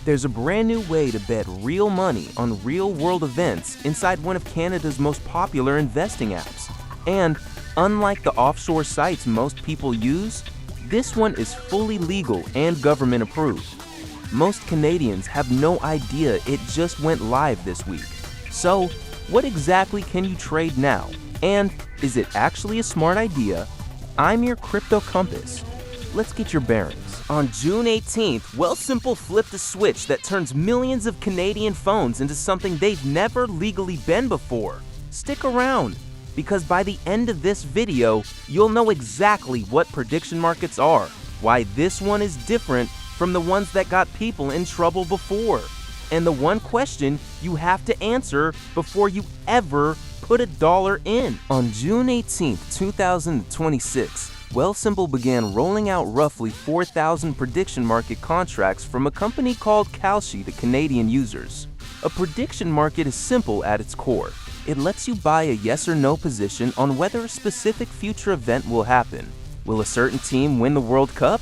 There's a brand new way to bet real money on real-world events inside one of Canada's most popular investing apps. And unlike the offshore sites most people use, this one is fully legal and government approved. Most Canadians have no idea it just went live this week. So, what exactly can you trade now? And is it actually a smart idea? I'm your crypto compass. Let's get your bearings. On June 18th, Wealthsimple flipped a switch that turns millions of Canadian phones into something they've never legally been before. Stick around, because by the end of this video, you'll know exactly what prediction markets are, why this one is different from the ones that got people in trouble before, and the one question you have to answer before you ever put $1 in. On June 18th, 2026, Wealthsimple began rolling out roughly 4,000 prediction market contracts from a company called Kalshi to Canadian users. A prediction market is simple at its core. It lets you buy a yes or no position on whether a specific future event will happen. Will a certain team win the World Cup?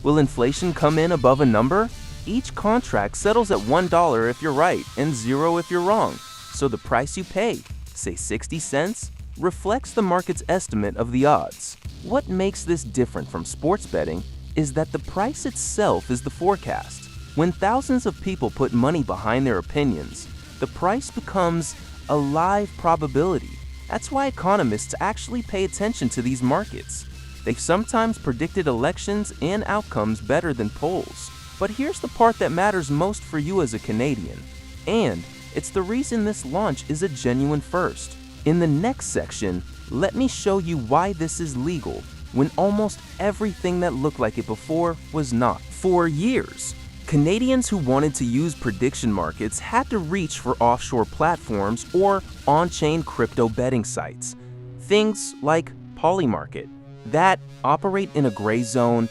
Will inflation come in above a number? Each contract settles at $1 if you're right and 0 if you're wrong. So the price you pay, say 60 cents, reflects the market's estimate of the odds. What makes this different from sports betting is that the price itself is the forecast. When thousands of people put money behind their opinions, the price becomes a live probability. That's why economists actually pay attention to these markets. They've sometimes predicted elections and outcomes better than polls. But here's the part that matters most for you as a Canadian. And it's the reason this launch is a genuine first. In the next section, let me show you why this is legal when almost everything that looked like it before was not. For years, Canadians who wanted to use prediction markets had to reach for offshore platforms or on-chain crypto betting sites. Things like Polymarket that operate in a gray zone,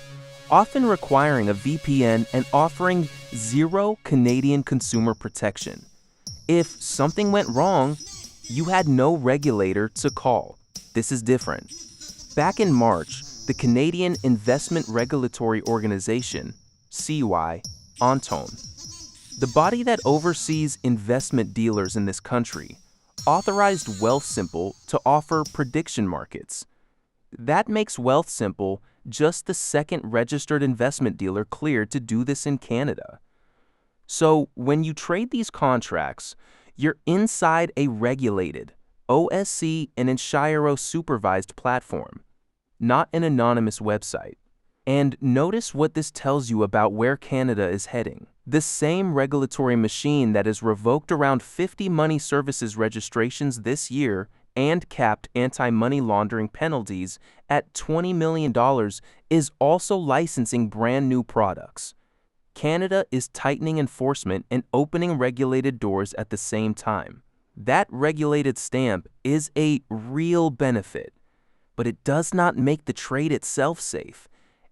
often requiring a VPN and offering zero Canadian consumer protection. If something went wrong, you had no regulator to call. This is different. Back in March, the Canadian Investment Regulatory Organization, CIRO-authorized, the body that oversees investment dealers in this country, authorized Wealthsimple to offer prediction markets. That makes Wealthsimple just the second registered investment dealer cleared to do this in Canada. So when you trade these contracts, you're inside a regulated, OSC and CIRO-supervised platform, not an anonymous website. And notice what this tells you about where Canada is heading. The same regulatory machine that has revoked around 50 money services registrations this year and capped anti-money laundering penalties at $20 million is also licensing brand new products. Canada is tightening enforcement and opening regulated doors at the same time. That regulated stamp is a real benefit, but it does not make the trade itself safe,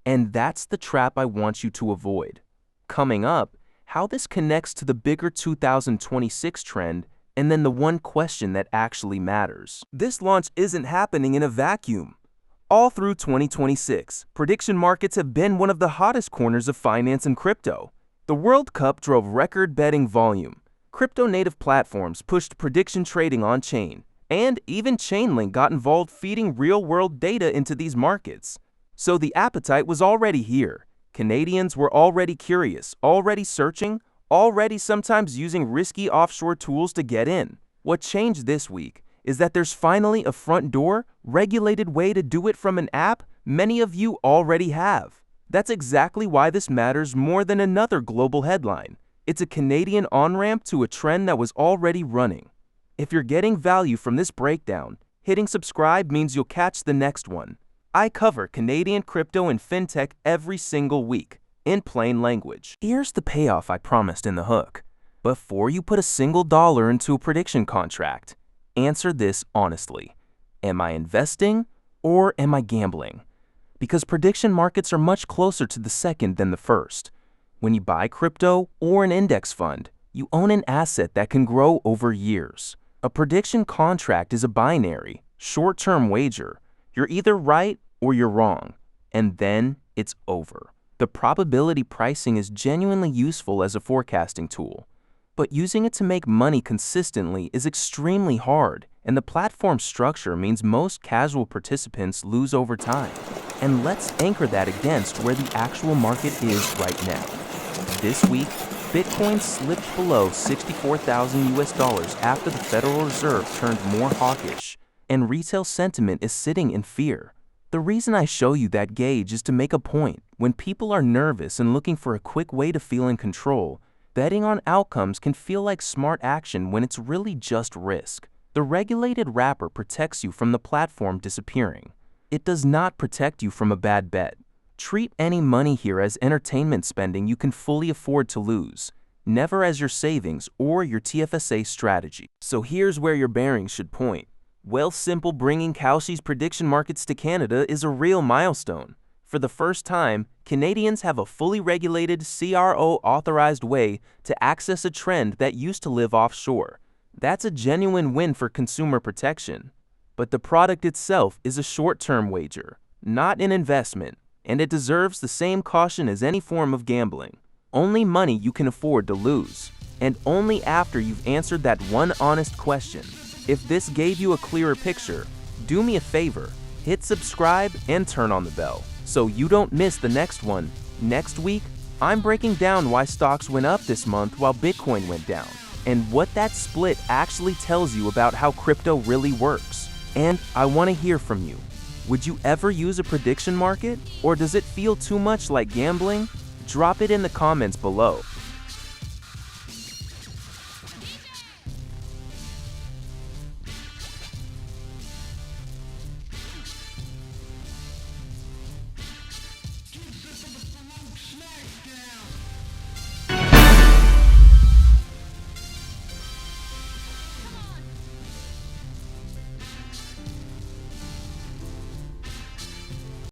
and that's the trap I want you to avoid. Coming up, how this connects to the bigger 2026 trend, and then the one question that actually matters. This launch isn't happening in a vacuum. All through 2026, prediction markets have been one of the hottest corners of finance and crypto. The World Cup drove record betting volume. Crypto-native platforms pushed prediction trading on-chain, and even Chainlink got involved feeding real-world data into these markets. So the appetite was already here. Canadians were already curious, already searching, already sometimes using risky offshore tools to get in. What changed this week is that there's finally a front door, regulated way to do it from an app many of you already have. That's exactly why this matters more than another global headline. It's a Canadian on-ramp to a trend that was already running. If you're getting value from this breakdown, hitting subscribe means you'll catch the next one. I cover Canadian crypto and fintech every single week, in plain language. Here's the payoff I promised in the hook. Before you put a single dollar into a prediction contract, answer this honestly. Am I investing or am I gambling? Because prediction markets are much closer to the second than the first. When you buy crypto or an index fund, you own an asset that can grow over years. A prediction contract is a binary, short-term wager. You're either right or you're wrong, and then it's over. The probability pricing is genuinely useful as a forecasting tool, but using it to make money consistently is extremely hard, and the platform structure means most casual participants lose over time. And let's anchor that against where the actual market is right now. This week, Bitcoin slipped below 64,000 US dollars after the Federal Reserve turned more hawkish, and retail sentiment is sitting in fear. The reason I show you that gauge is to make a point. When people are nervous and looking for a quick way to feel in control, betting on outcomes can feel like smart action when it's really just risk. The regulated wrapper protects you from the platform disappearing. It does not protect you from a bad bet. Treat any money here as entertainment spending you can fully afford to lose, never as your savings or your TFSA strategy. So here's where your bearings should point. Wealthsimple bringing Kalshi's prediction markets to Canada is a real milestone. For the first time, Canadians have a fully regulated CIRO-authorized way to access a trend that used to live offshore. That's a genuine win for consumer protection. But the product itself is a short-term wager, not an investment, and it deserves the same caution as any form of gambling. Only money you can afford to lose, and only after you've answered that one honest question. If this gave you a clearer picture, do me a favor, hit subscribe and turn on the bell so you don't miss the next one. Next week, I'm breaking down why stocks went up this month while Bitcoin went down, and what that split actually tells you about how crypto really works. And I want to hear from you. Would you ever use a prediction market, or does it feel too much like gambling? Drop it in the comments below.